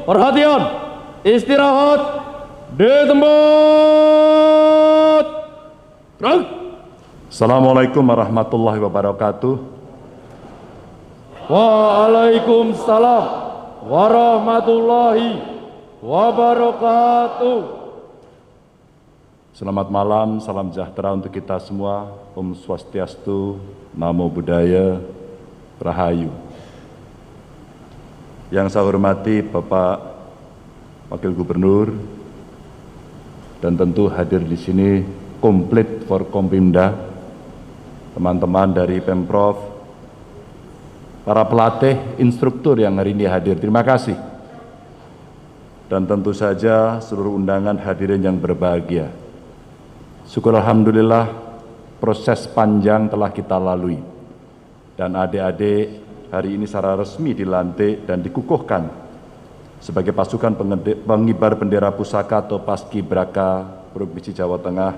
perhatian, istirahat di tempat. Gerak. Assalamualaikum warahmatullahi wabarakatuh. Waalaikumsalam warahmatullahi wabarakatuh. Selamat malam, salam sejahtera untuk kita semua. Om Swastiastu, Namo Buddhaya, Rahayu. Yang saya hormati Bapak Wakil Gubernur, dan tentu hadir di sini komplit Forkompimda, teman-teman dari Pemprov, para pelatih, instruktur yang hari ini hadir. Terima kasih. Dan tentu saja seluruh undangan hadirin yang berbahagia. Syukur alhamdulillah proses panjang telah kita lalui. Dan adik-adik hari ini secara resmi dilantik dan dikukuhkan sebagai pasukan pengibar bendera pusaka atau Paskibraka Provinsi Jawa Tengah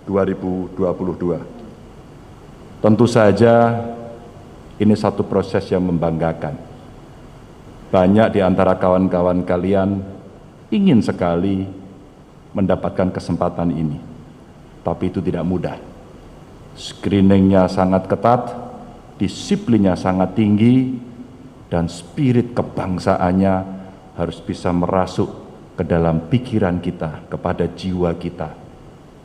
2022. Tentu saja ini satu proses yang membanggakan. Banyak di antara kawan-kawan kalian ingin sekali mendapatkan kesempatan ini, tapi itu tidak mudah. Screeningnya sangat ketat, disiplinnya sangat tinggi, dan spirit kebangsaannya harus bisa merasuk ke dalam pikiran kita, kepada jiwa kita,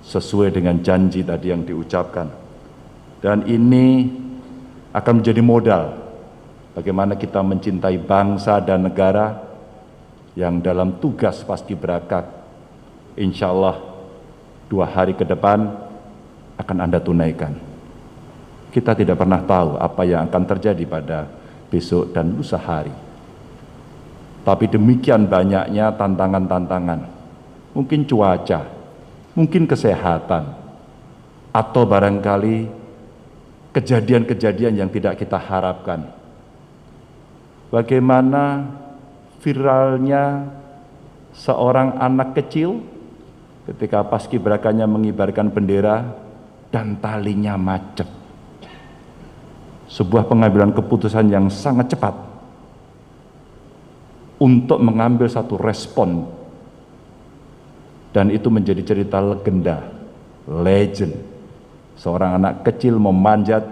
sesuai dengan janji tadi yang diucapkan. Dan ini akan menjadi modal bagaimana kita mencintai bangsa dan negara yang dalam tugas Paskibraka insya Allah 2 hari ke depan akan Anda tunaikan. Kita tidak pernah tahu apa yang akan terjadi pada besok dan lusa hari. Tapi demikian banyaknya tantangan-tantangan, mungkin cuaca, mungkin kesehatan, atau barangkali kejadian-kejadian yang tidak kita harapkan. Bagaimana viralnya seorang anak kecil ketika paskibrakanya mengibarkan bendera dan talinya macet. Sebuah pengambilan keputusan yang sangat cepat untuk mengambil satu respon, dan itu menjadi cerita legenda, legend. Seorang anak kecil memanjat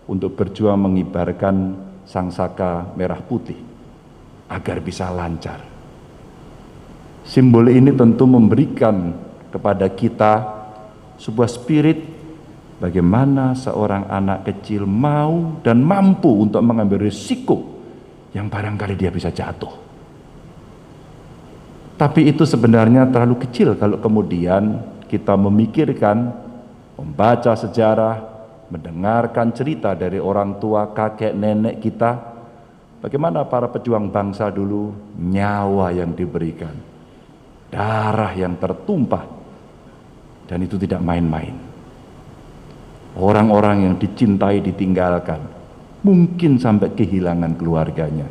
untuk berjuang mengibarkan sangsaka merah putih agar bisa lancar. Simbol ini tentu memberikan kepada kita sebuah spirit bagaimana seorang anak kecil mau dan mampu untuk mengambil risiko yang barangkali dia bisa jatuh. Tapi itu sebenarnya terlalu kecil kalau kemudian kita memikirkan, membaca sejarah, mendengarkan cerita dari orang tua, kakek, nenek kita, bagaimana para pejuang bangsa dulu, nyawa yang diberikan, darah yang tertumpah, dan itu tidak main-main. Orang-orang yang dicintai ditinggalkan, mungkin sampai kehilangan keluarganya.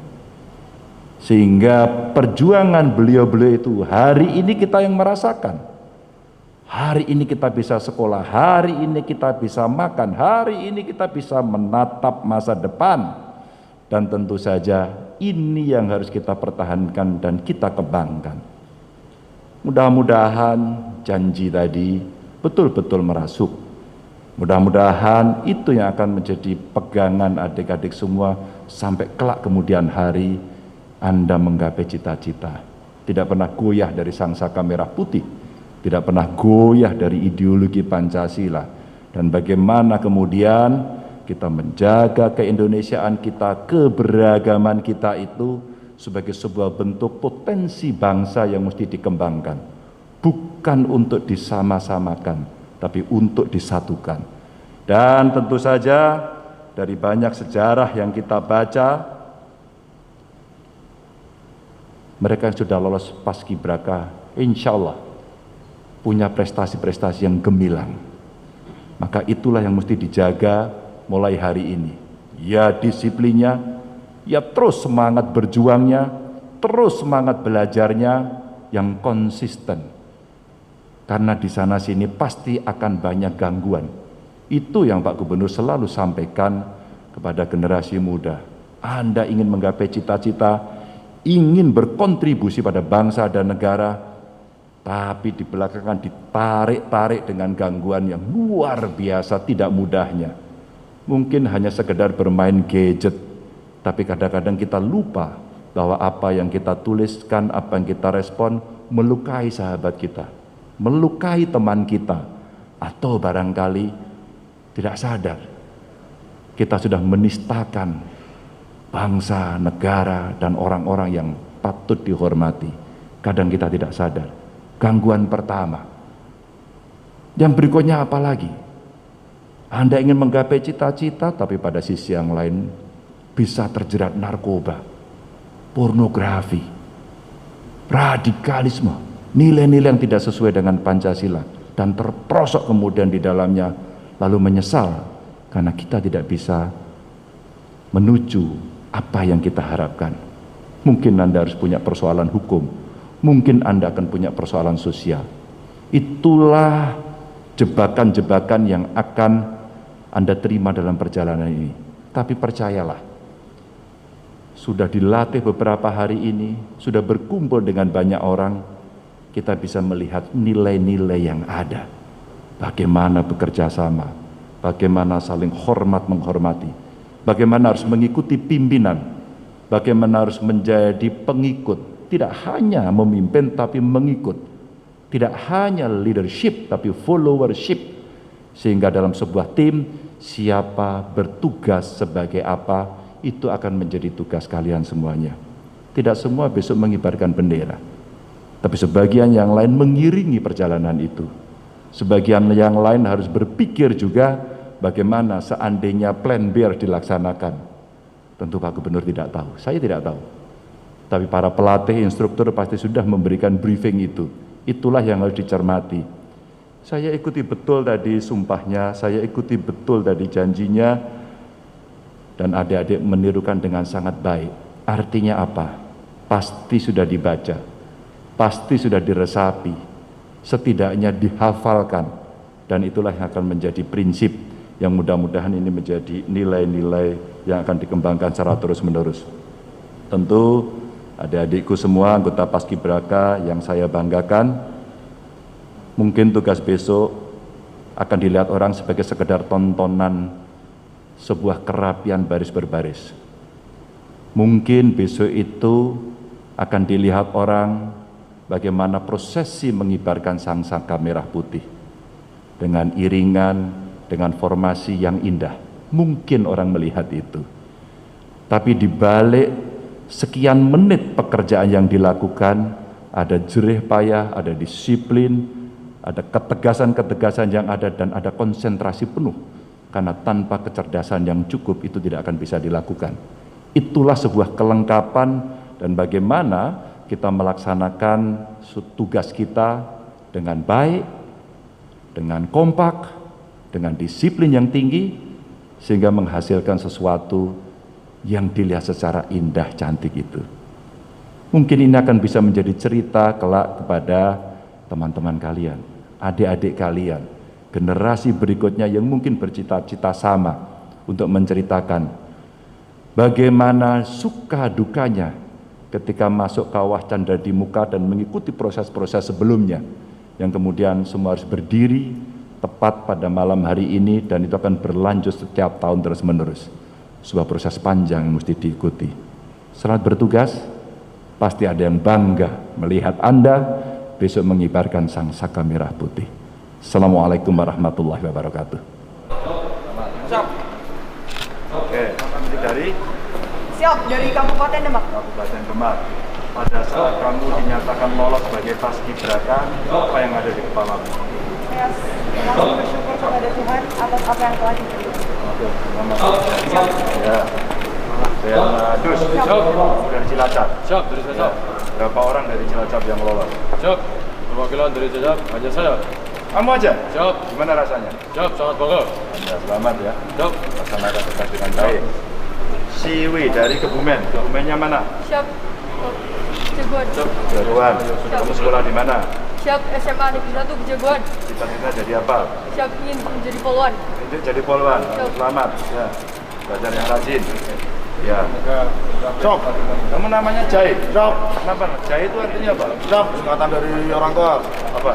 Sehingga perjuangan beliau-beliau itu hari ini kita yang merasakan. Hari ini kita bisa sekolah, hari ini kita bisa makan, hari ini kita bisa menatap masa depan. Dan tentu saja ini yang harus kita pertahankan dan kita kembangkan. Mudah-mudahan janji tadi betul-betul merasuk. Mudah-mudahan itu yang akan menjadi pegangan adik-adik semua sampai kelak kemudian hari Anda menggapai cita-cita. Tidak pernah goyah dari sangsaka merah putih, tidak pernah goyah dari ideologi Pancasila, dan bagaimana kemudian kita menjaga keindonesiaan kita, keberagaman kita itu sebagai sebuah bentuk potensi bangsa yang mesti dikembangkan, bukan untuk disama-samakan, tapi untuk disatukan. Dan tentu saja dari banyak sejarah yang kita baca, mereka yang sudah lolos Paskibraka insya Allah punya prestasi-prestasi yang gemilang. Maka itulah yang mesti dijaga mulai hari ini. Ya disiplinnya, ya terus semangat berjuangnya, terus semangat belajarnya yang konsisten. Karena di sana sini pasti akan banyak gangguan. Itu yang Pak Gubernur selalu sampaikan kepada generasi muda. Anda ingin menggapai cita-cita, ingin berkontribusi pada bangsa dan negara, tapi di belakangan ditarik-tarik dengan gangguan yang luar biasa tidak mudahnya. Mungkin hanya sekedar bermain gadget, tapi kadang-kadang kita lupa bahwa apa yang kita tuliskan, apa yang kita respon melukai sahabat kita, melukai teman kita, atau barangkali tidak sadar kita sudah menistakan bangsa, negara, dan orang-orang yang patut dihormati. Kadang kita tidak sadar. Gangguan pertama. Yang berikutnya apa lagi? Anda ingin menggapai cita-cita, tapi pada sisi yang lain bisa terjerat narkoba, pornografi, radikalisme, nilai-nilai yang tidak sesuai dengan Pancasila, dan terperosok kemudian di dalamnya, lalu menyesal karena kita tidak bisa menuju apa yang kita harapkan. Mungkin Anda harus punya persoalan hukum, mungkin Anda akan punya persoalan sosial. Itulah jebakan-jebakan yang akan Anda terima dalam perjalanan ini. Tapi percayalah, sudah dilatih beberapa hari ini, sudah berkumpul dengan banyak orang, kita bisa melihat nilai-nilai yang ada. Bagaimana bekerja sama, bagaimana saling hormat menghormati, bagaimana harus mengikuti pimpinan, bagaimana harus menjadi pengikut, tidak hanya memimpin tapi mengikut, tidak hanya leadership tapi followership, sehingga dalam sebuah tim siapa bertugas sebagai apa itu akan menjadi tugas kalian semuanya. Tidak semua besok mengibarkan bendera, tapi sebagian yang lain mengiringi perjalanan itu. Sebagian yang lain harus berpikir juga bagaimana seandainya plan B dilaksanakan. Tentu Pak Gubernur tidak tahu, saya tidak tahu. Tapi para pelatih, instruktur pasti sudah memberikan briefing itu. Itulah yang harus dicermati. Saya ikuti betul tadi sumpahnya, saya ikuti betul tadi janjinya, dan adik-adik menirukan dengan sangat baik. Artinya apa? Pasti sudah dibaca, pasti sudah diresapi, setidaknya dihafalkan, dan itulah yang akan menjadi prinsip yang mudah-mudahan ini menjadi nilai-nilai yang akan dikembangkan secara terus-menerus. Tentu adik-adikku semua anggota Paskibraka yang saya banggakan, mungkin tugas besok akan dilihat orang sebagai sekedar tontonan sebuah kerapian baris berbaris. Mungkin besok itu akan dilihat orang bagaimana prosesi mengibarkan sangsaka merah putih dengan iringan, dengan formasi yang indah. Mungkin orang melihat itu, tapi di balik sekian menit pekerjaan yang dilakukan ada jerih payah, ada disiplin, ada ketegasan-ketegasan yang ada, dan ada konsentrasi penuh, karena tanpa kecerdasan yang cukup itu tidak akan bisa dilakukan. Itulah sebuah kelengkapan, dan bagaimana kita melaksanakan tugas kita dengan baik, dengan kompak, dengan disiplin yang tinggi, sehingga menghasilkan sesuatu yang dilihat secara indah, cantik itu. Mungkin ini akan bisa menjadi cerita kelak kepada teman-teman kalian, adik-adik kalian, generasi berikutnya yang mungkin bercita-cita sama untuk menceritakan bagaimana suka dukanya ketika masuk kawah Candra di Muka dan mengikuti proses-proses sebelumnya, yang kemudian semua harus berdiri tepat pada malam hari ini, dan itu akan berlanjut setiap tahun terus-menerus. Sebuah proses panjang yang mesti diikuti. Selamat bertugas, pasti ada yang bangga melihat Anda besok mengibarkan sangsaka merah putih. Assalamualaikum warahmatullahi wabarakatuh. Siap. Oke, nanti dari Siap, dari Kabupaten Demak. Kabupaten Demak. Pada saat kamu dinyatakan lolos sebagai Paskibraka, apa yang ada di kepalamu? Saya langsung bersyukur kepada Tuhan atas apa yang telah diberi. Oke, selamat. Ya. Saya Dus, dari Cilacap. Siap, dari Cilacap. Berapa orang dari Cilacap yang lolos? Siap, perwakilan dari Cilacap, hanya saya. Kamu aja? Siap, Gimana rasanya? siap, sangat bangga. Ya, selamat ya. Siap, Laksanakan tugas dengan baik. Siwi dari Kebumen. Kebumennya mana? Siap, Jagoan. Jagoan. Kamu sekolah di mana? Siap, SMA Negeri 1 Jagoan. Cita-cita jadi apa? Siap, ingin menjadi polwan. Ini jadi polwan. Siap. Selamat. Ya. Belajar yang rajin. Ya. semoga Siap. Kamu namanya Jai. Siap. Kenapa? Jai itu artinya apa? Siap. Singkatan dari orang tua. Apa?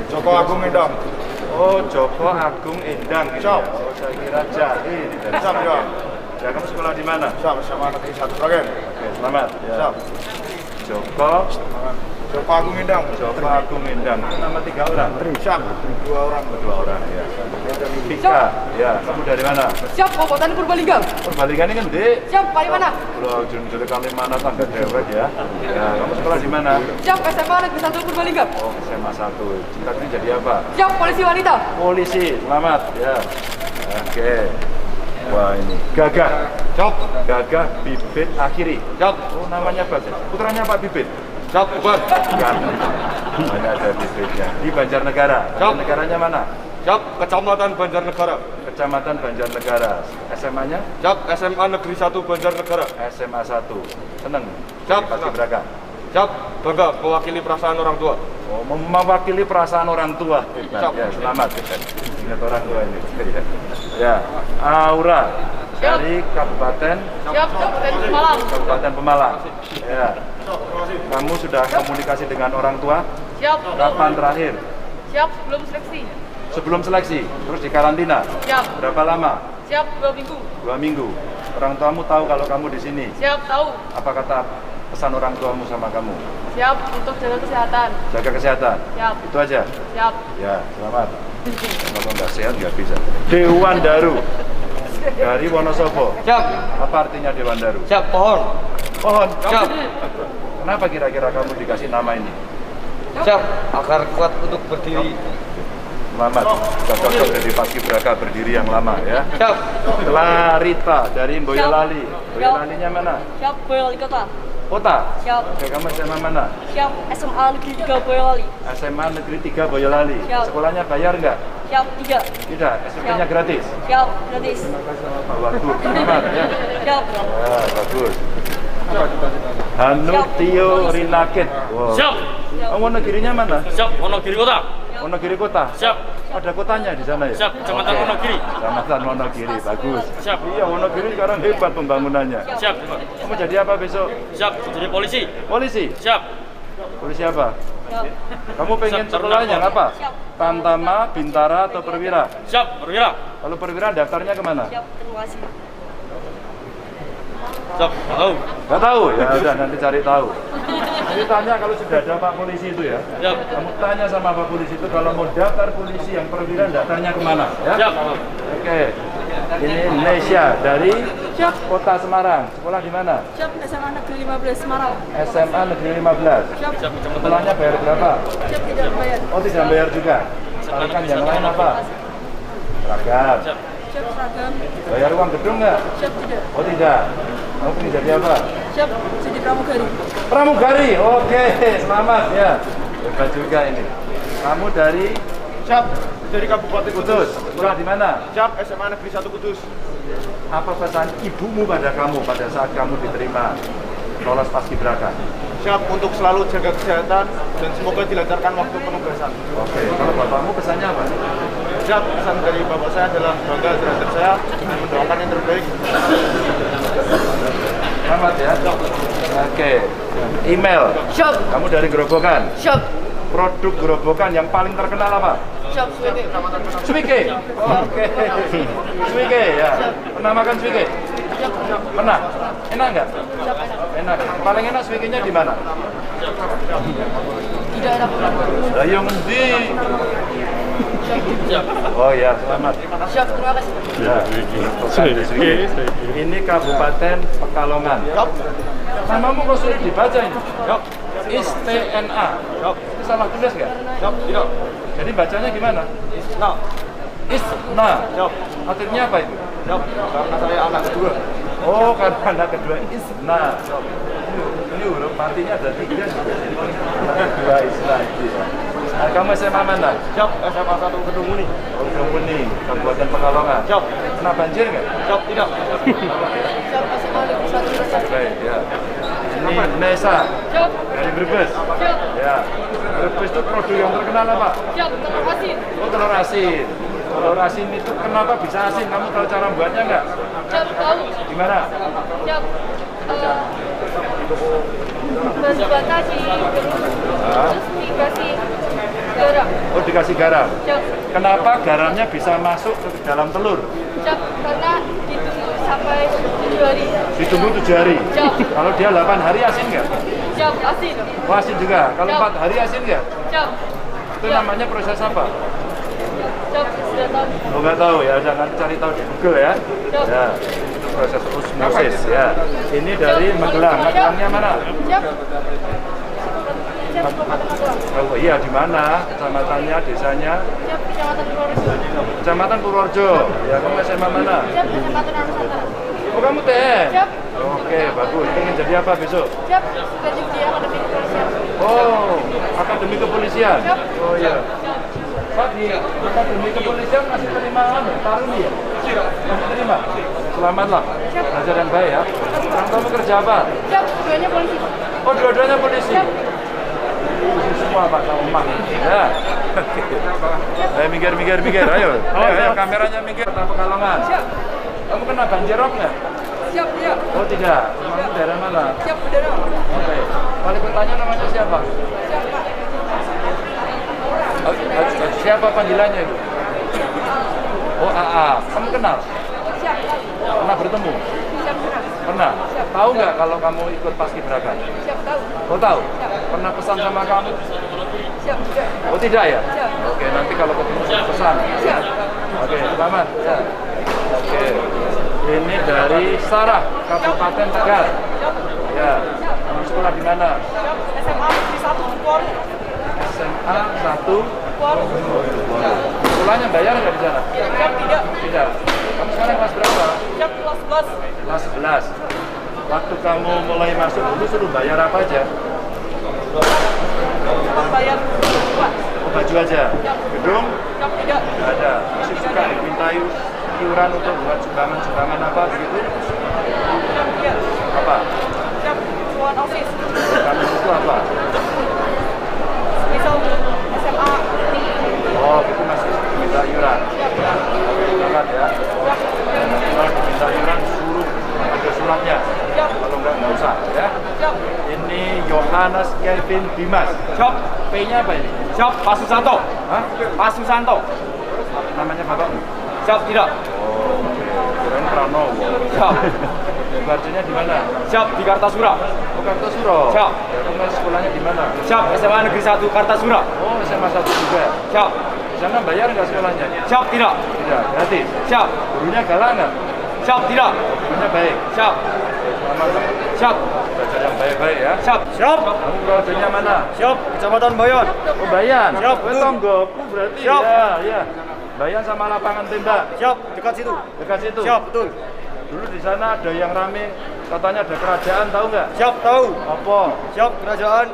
Joko Agung Endang. Oh, Joko Agung Endang. Ini Siap. ya? Oh, saya kira Jai. Siap, ya. Ya, kamu sekolah di mana? Siap. SMA Negeri 1 Sragen. Oke, selamat. Ya. Siap. Joko Agung Endang. Joko Agung Endang. Itu nama 3 orang. Siap. 2 orang. 2 orang ya. Pika. Ya, kamu dari mana? Siap, Kabupaten Purbalingga. Purbalingga ini kan di Siap, Palimanan. Pulau Junjur Kalimantan tangga dewek ya. Ya, kamu sekolah di mana? Siap, SMA Negeri 1 Purbalingga. Oh, SMA 1. Cita-cita jadi apa? Siap, polisi wanita. Polisi. Selamat ya. Oke. Wah, ini Gagah. Siap. Gagah Bibit Akhiri. Siap. Oh, namanya apa sih? Putranya Pak Bibit. Siap. Bubar. Bukan. Mana ada Bibitnya? Di Banjarnegara. Siap. Negaranya mana? Siap. Kecamatan Banjarnegara. Kecamatan Banjarnegara. SMA-nya? Siap. SMA Negeri 1 Banjarnegara. SMA 1. Seneng? Siap. Paskibraka. Siap. Bangga mewakili perasaan orang tua. Oh, mewakili perasaan orang tua. Siap. Ya, selamat. Ingat orang tua ini. Ya, Aura dari Kabupaten Siap, Kabupaten Pemalang. Kabupaten Pemalang. Ya. Kamu sudah komunikasi dengan orang tua? Siap, Kapan terakhir? siap sebelum seleksi. Sebelum seleksi, terus di karantina. Siap, Berapa lama? siap 2 minggu. 2 minggu. Orang tuamu tahu kalau kamu di sini. Siap, tahu. Apa kata pesan orang tuamu sama kamu? Siap untuk jaga kesehatan. Jaga kesehatan. Siap, Itu aja. siap. Ya, selamat. Kalau nggak sehat nggak bisa. Dewan Daru dari Wonosobo. Siap. Apa artinya Dewan Daru? Siap, pohon. Pohon. Siap. Kenapa kira-kira kamu dikasih nama ini? Siap, agar kuat untuk berdiri. Selamat. Cocok jadi paskibraka berdiri yang lama ya. Siap. Clarita dari Boyolali. Boyolalinya mana? Siap, Boyolali Kota. Kota. Siap, Oke, kamu SMA mana? siap SMA Negeri 3 Boyolali. SMA Negeri 3 Boyolali. Siap. Sekolahnya bayar nggak? Siap, 3. Tidak. SMP-nya Siap. gratis. Siap, gratis. Bagus. Selamat ya. Siap, Ya, bagus. Hanu Tio Rinakit. Wow. Siap. Oh, Wonogirinya mana? Siap, Wonogiri Kota. Wonogiri Kota. Siap. Ada kotanya di sana ya? Siap, Kecamatan Oke. Wonogiri. Kecamatan Wonogiri, bagus. Siap. Iya, Wonogiri sekarang hebat pembangunannya. Siap. Kamu jadi apa besok? Siap, jadi polisi. Polisi? Siap. Polisi apa? siap, Kamu pengen Siap, sekolahnya Taruna. apa? Siap. Tantama, Bintara, atau Perwira? Siap, perwira. Kalau Perwira daftarnya kemana? siap. Terima kasih. Siap, tahu. Gak tahu? Ya udah, nanti cari tahu. Jadi tanya kalau sudah ada Pak Polisi itu ya. Siap. Kamu tanya sama Pak Polisi itu kalau mau daftar polisi yang perwira daftarnya kemana? Ya? Siap. Oke. Ini Indonesia dari Kota Semarang. Sekolah di mana? Siap, SMA Negeri 15 Semarang. SMA Negeri 15. Siap, Siap, Kecamatan. Sekolahnya bayar berapa? siap tidak bayar. Oh, tidak bayar juga. Tarikan yang lain apa? Seragam. Siap. Siap seragam. Bayar uang gedung nggak? Siap tidak. Oh tidak. Kamu ingin jadi apa? Siap jadi pramugari. Pramugari. Oke, selamat ya. Hebat juga ini. Kamu dari Siap. Dari Kabupaten Kudus. Sekolah di mana? Siap. SMA Negeri 1 Kudus. Apa pesan ibumu pada kamu pada saat kamu diterima lolos paskibraka? Siap untuk selalu jaga kesehatan dan semoga dilancarkan waktu penugasan. Oke, kalau bapakmu pesannya apa? Siap. Pesan dari bapak saya adalah bangga terhadap saya dan mendoakan yang terbaik. Selamat ya. Oke. Email. Siap, Kamu dari Gerobokan. siap, Produk Gerobokan yang paling terkenal apa? siap, suwete. Swike. Oke. Swike ya. Pernah makan swike? Pernah. Enak nggak? Enak. Paling enak swikenya di mana? Tidak ada. Lah yang endi? Siap. Oh ya, selamat. Siap, terima kasih. Ya. Ini Kabupaten Pekalongan. Namamu kok sulit dibaca ini? Siap. ISTNA. Siap. Ini salah tulis nggak? Siap. Tidak. Jadi bacanya gimana? Nah. ISNA. Siap. Artinya apa itu? Siap. Karena saya anak kedua. Oh, karena anak kedua ISNA. Ini huruf matinya ada 3 juga. Dua ISNA itu ya. Nah, kamu SMA mana? Siap. SMA 1 Gedung Muni. Oh, Muni, Kabupaten Pekalongan. Siap. Kena banjir nggak? Siap. Tidak. Siap, SMA Negeri 1 Gresik. Baik, ya. Ini Nesa Siap, dari Brebes. siap, Ya. Brebes itu produk yang terkenal apa? siap, terima kasih. Oh, telur asin. Telur asin itu kenapa bisa asin? Kamu tahu cara buatnya nggak? Siap, tahu. Gimana? Siap, Batasi terus dikasih garam. Oh, dikasih garam. Siap. Kenapa garamnya bisa masuk ke dalam telur? Siap, karena ditunggu sampai 7 hari. Ditunggu 7 hari. Siap. Kalau dia 8 hari asin nggak? Siap, asin. Oh, asin juga. Kalau Siap. 4 hari asin nggak? Siap. Itu Siap. namanya proses apa? Siap, sudah tahu. Oh, nggak tahu ya, jangan cari tahu di Google ya. Siap. Ya, itu proses osmosis ya. Ini dari Magelang. Magelangnya mana? Siap. Siap, Kabupaten Magelang. Oh iya, di mana? Kecamatannya, desanya? Siap, Kecamatan Purworejo. Kecamatan Purworejo. Ya, kamu SMA mana? Siap, Kecamatan Nusantara. Oh, kamu TN? Siap. Oke, bagus. Ingin jadi apa besok? Siap, sudah di Akademi Kepolisian. Oh, akademi kepolisian. Siap. Oh iya. Pak, di akademi kepolisian masih terima taruni ya? Masih terima? Selamatlah. Belajar yang baik ya. Orang kamu kerja apa? Siap, duanya polisi. Oh, dua-duanya polisi. Siap. Polisi semua Pak, kamu mah. Ya. Ayo minggir. Ayo. Ayo, kameranya minggir. Kota Pekalongan. Siap. Kamu kena banjirop nggak? Siap, ya. Oh tidak. Kamu daerah mana? Siap, udara. Oke. Wali kotanya namanya siapa? Siap, Pak. Siapa panggilannya itu? Oh AA. Kamu kenal? Siap, Pak. Pernah bertemu? Siap, kenal. Pernah? Tahu nggak kalau kamu ikut paskibraka? Siap, tahu. Oh tahu? Siap. Pernah pesan sama kamu? Siap, juga. Oh tidak ya? Siap. Oke, nanti kalau ketemu saya pesan. Siap. Oke, selamat. Ya. Oke. Ini dari Sarah, Kabupaten Tegal. Siap. Ya. Kamu sekolah di mana? Siap. SMA Negeri 1 Kuor. SMA 1. Kuor. Sekolahnya bayar nggak di sana? Siap, tidak. Tidak. Kamu sekarang kelas berapa? Siap, kelas 11. Kelas 11. Waktu kamu mulai masuk dulu suruh bayar apa aja? Bayar 2. Oh, baju aja. Gedung? Siap, tidak. Nggak ada. Masih suka dimintai iuran untuk buat sumbangan apa begitu? Siap, tidak. Apa? Siap, Tuan OSIS. Kamu itu apa? Misal SMA. Oh, itu masih minta iuran. Siap. Selamat ya. Siap. Kalau minta iuran suruh ada suratnya. Siap. Kalau nggak usah ya. Siap. Ini Yohanes Kevin Dimas. Siap. P-nya apa ini? Siap. Pak Susanto. Hah? Pak Susanto. Namanya bapakmu? Siap, tidak. Oh, keren Pranowo. Siap. Belajarnya di mana? Siap, di Kartasura. Oh, Kartosuro. Siap. Ya, kamu sekolahnya di mana? Siap, SMA Negeri 1 Kartasura. Oh, SMA 1 juga. Siap. Di sana bayar nggak sekolahnya? Siap, tidak. Tidak, gratis. Siap. Gurunya galak nggak? Siap, tidak. Gurunya baik. Siap. Selamat. Siap. Belajar yang baik-baik ya. Siap. Siap. Kamu Purwodenya mana? Siap, Kecamatan Bayan. Oh, Bayan. Siap, Oh, betul. tonggoku berarti. Siap. Ya, ya. Bayan sama lapangan tembak. Siap, dekat situ. Dekat situ. Siap, betul. Dulu di sana ada yang rame, katanya ada kerajaan, tahu nggak? Siap, tahu. Apa? Siap, kerajaan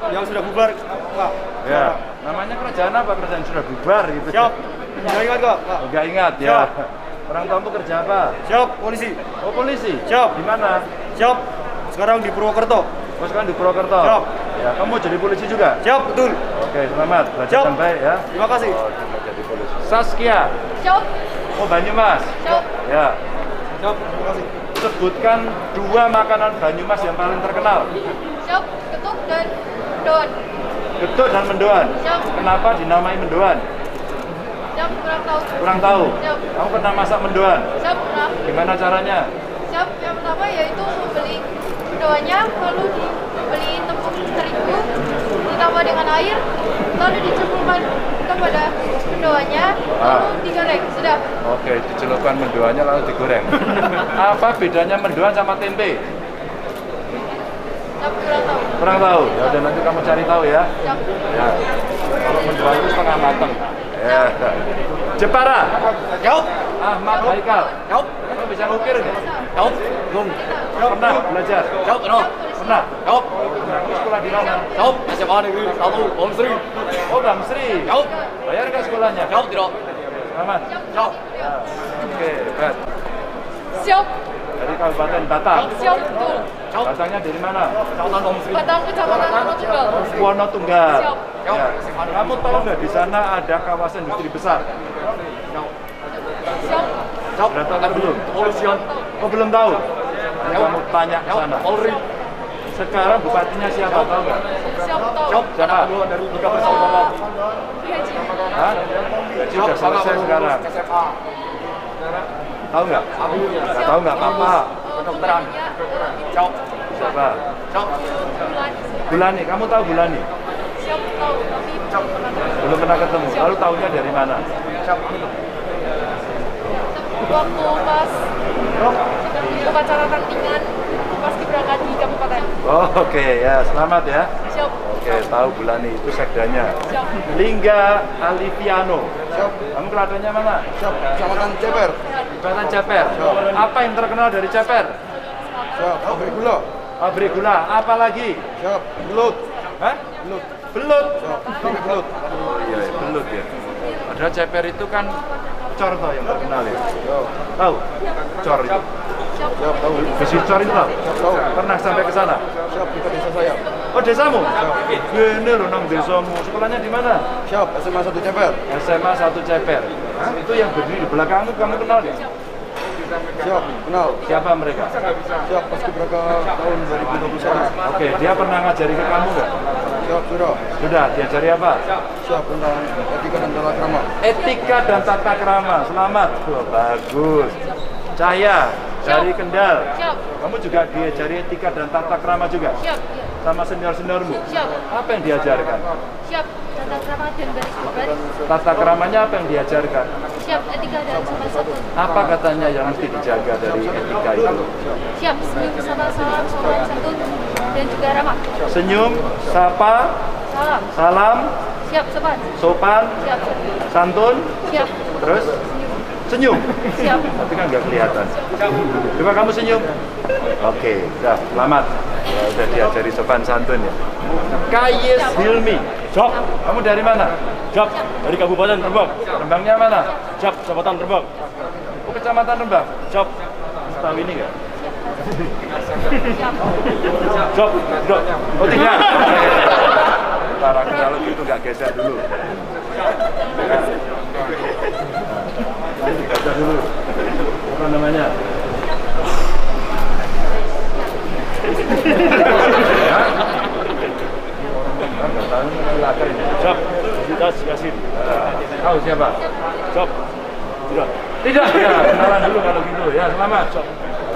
yang sudah bubar. Pak. Ya. Namanya kerajaan apa? Kerajaan sudah bubar gitu. Siap. Nggak ingat, Kak? Pak. Oh, nggak ingat ya. Siap. Orang tuamu kerja apa? Siap, polisi. Oh, polisi. Siap. Di mana? Siap. Sekarang di Purwokerto. Oh, sekarang di Purwokerto. Siap. Ya, kamu jadi polisi juga? Siap, betul. Oke, selamat. Belajar Siap. yang baik ya. Terima kasih. Oh, coba jadi polisi. Saskia. Siap. Oh, Banyumas. Siap. Ya. Siap, terima kasih. Sebutkan 2 makanan Banyumas yang paling terkenal. Siap. Ketuk dan mendoan. Geduk dan mendoan. Siap. Kenapa dinamai mendoan? Siap, kurang tahu. Kurang tahu. Siap. Kamu pernah masak mendoan? Siap, pernah. Gimana caranya? Siap, yang pertama yaitu membeli mendoannya, lalu dibeli tepung terigu, ditambah dengan air, lalu dicelupkan kepada mendoannya, lalu digoreng. Sudah. Oke, dicelupkan mendoannya lalu digoreng. Apa bedanya mendoan sama tempe? Siap, kurang tahu. Kurang tahu. Ya udah nanti kamu cari tahu ya. Siap. Ya. Kalau mendoan itu setengah matang. Ya. Jepara. Siap. Ahmad Haikal. Siap. Kamu bisa ngukir nggak? Siap. Belum. Pernah belajar? Siap, kenal. Pernah. Siap. Kamu sekolah di mana? Siap, SMA Negeri 1 Om Sri. Oh, Bang Sri. Siap. Bayar nggak sekolahnya? Siap, tidak. Selamat. Siap. Ya. Oke, hebat. Siap. Dari Kabupaten Batang. Siap, betul. Siap. Batangnya dari mana? Kecamatan Om Sri. Batang, Kecamatan Wonotunggal. Wonotunggal. Siap. Ya. Kamu tahu nggak di sana ada kawasan industri besar? Siap. Siap. Sudah tahu atau belum? Kepolisian. Oh, belum tahu. sekarang kamu tanya ke sana. Polri. Sekarang bupatinya siapa, tahu nggak? Siap tahu. Jawab. Siapa? Dari Liga Bersama. Gaji. Hah? Gaji udah selesai sekarang. SMA. Tahu nggak? Nggak tahu nggak apa-apa. Kedokteran. Jawab. Siapa? Jawab. Bulani, kamu tahu Bulani? Siap tahu, tapi Belum pernah ketemu. Lalu tahunya dari mana? waktu pas upacara tandingan pas berangkat di kabupaten. Oh, oke ya, selamat ya. Siap. Oke, tahu Bulani itu sekdanya. Siap. Lingga Aliviano. Siap. Kamu keladannya mana? Siap. Kecamatan Ceper. Kecamatan Ceper. Apa yang terkenal dari Ceper? Siap. Pabrik gula. Pabrik gula. Apa lagi? Siap. Belut. Hah? Belut. Belut. Siap. Bibit belut. Oh iya, ya, belut ya. Padahal Ceper itu kan cor toh yang terkenal ya. Tahu? Cor itu. Siap. Tahu. Besi cor itu tahu? Tahu. Pernah sampai ke sana? Siap. Di desa saya. Oh, desamu? Gini loh nang desamu. Sekolahnya di mana? Siap. SMA 1 Ceper. SMA 1 Ceper. Itu yang berdiri di belakangmu, kamu kenal nggak? Siap. Kenal. Siapa mereka? Siap. Paskibraka tahun 2021. Oke, dia pernah ngajari ke kamu nggak? Siap. Sudah. Sudah, diajari apa? Siap. Tentang etika dan tata krama. Etika dan tata krama. Selamat. Oh, bagus. Cahya dari Kendal. Siap. Kamu juga diajari etika dan tata krama juga? Siap. Sama senior-seniormu? Siap. Apa yang diajarkan? Siap. Tata krama dan baris baris. Tata kramanya apa yang diajarkan? Siap. Etika dan sopan santun. Apa katanya yang mesti dijaga dari etika itu? Siap. Senyum sama salam sopan santun dan juga ramah. Senyum, sapa, Salam. salam, Siap. Sopan. sopan, Siap. santun, Siap. terus senyum. Siap. Tapi kan nggak kelihatan. Coba kamu senyum. Oke, udah, selamat. Ya, udah diajari sopan santun ya. Kayes Hilmi. Jawab. Kamu dari mana? Jawab. Dari Kabupaten Rembang. Rembangnya mana? Jawab. Kecamatan Rembang. Oh, Kecamatan Rembang. Jawab. Tahu ini nggak? Jawab. Jawab. Oh tidak. Para kalau gitu nggak geser dulu. Geser dulu. Apa namanya? Jawab. Das Yasin. Tahu siapa? Jawab. Tidak. Tidak. Ya, kenalan dulu kalau gitu. Ya, selamat.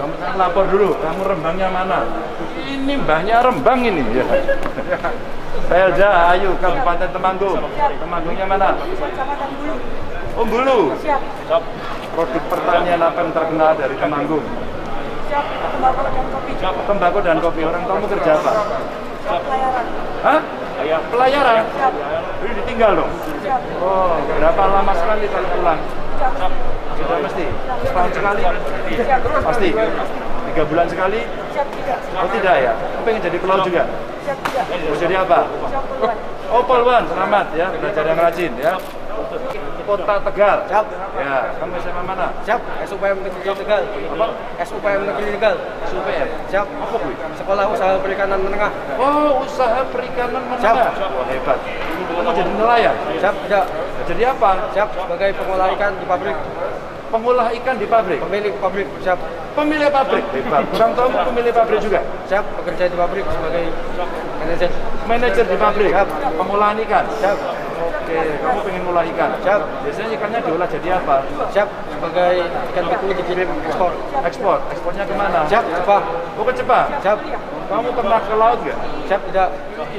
Kamu kan lapor dulu. Kamu Rembangnya mana? Ini mbahnya Rembang ini. Ya. Pelja Ayu, Kabupaten Temanggung. Temanggungnya mana? Kecamatan Bulu. Oh, Bulu. Siap. Jawab. Produk pertanian apa yang terkenal dari Temanggung? Siap. Tembakau dan kopi. Tembakau dan kopi. Orang kamu kerja apa? Siap. Pelayaran. Hah? Pelayaran? Siap. Jadi ditinggal dong? Siap. Oh, berapa lama sekali kalau pulang? Siap. Sudah mesti? Setahun sekali? Siap. Pasti? 3 bulan sekali? Siap tidak. Oh tidak ya? Kamu pengen jadi pelaut juga? Siap tidak. Mau jadi apa? Siap keluar. Oh polwan, selamat ya, belajar yang rajin ya. Kota Tegal. Siap. Ya, kamu SMA mana? Siap. SUPM Negeri Tegal. Apa? SUPM Negeri Tegal. SUPM. Siap. Apa kuwi? Sekolah Usaha Perikanan Menengah. Oh, usaha perikanan Siap. menengah. Wah, hebat. Kamu jadi nelayan? Siap. Tidak. Jadi apa? Siap. Sebagai pengolah ikan di pabrik. Pengolah ikan di pabrik. Pemilik pabrik. Siap. Pemilik pabrik. Hebat. Kurang tahu pemilik pabrik juga. Siap. Bekerja di pabrik sebagai manajer. Manajer di pabrik. Siap. Pengolahan ikan. Siap. Oke, kamu pengen ngolah ikan? Siap. Biasanya ikannya diolah jadi apa? Siap. Sebagai ikan beku dikirim ekspor. Ekspor. Ekspornya kemana? Siap. Jepang. Oh, ke Jepang. Siap. Kamu pernah ke laut nggak? Siap. Tidak.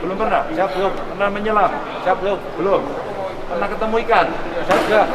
Belum pernah? Siap. Belum. Pernah menyelam? Siap. Belum. Belum. Pernah ketemu ikan? Siap. Tidak.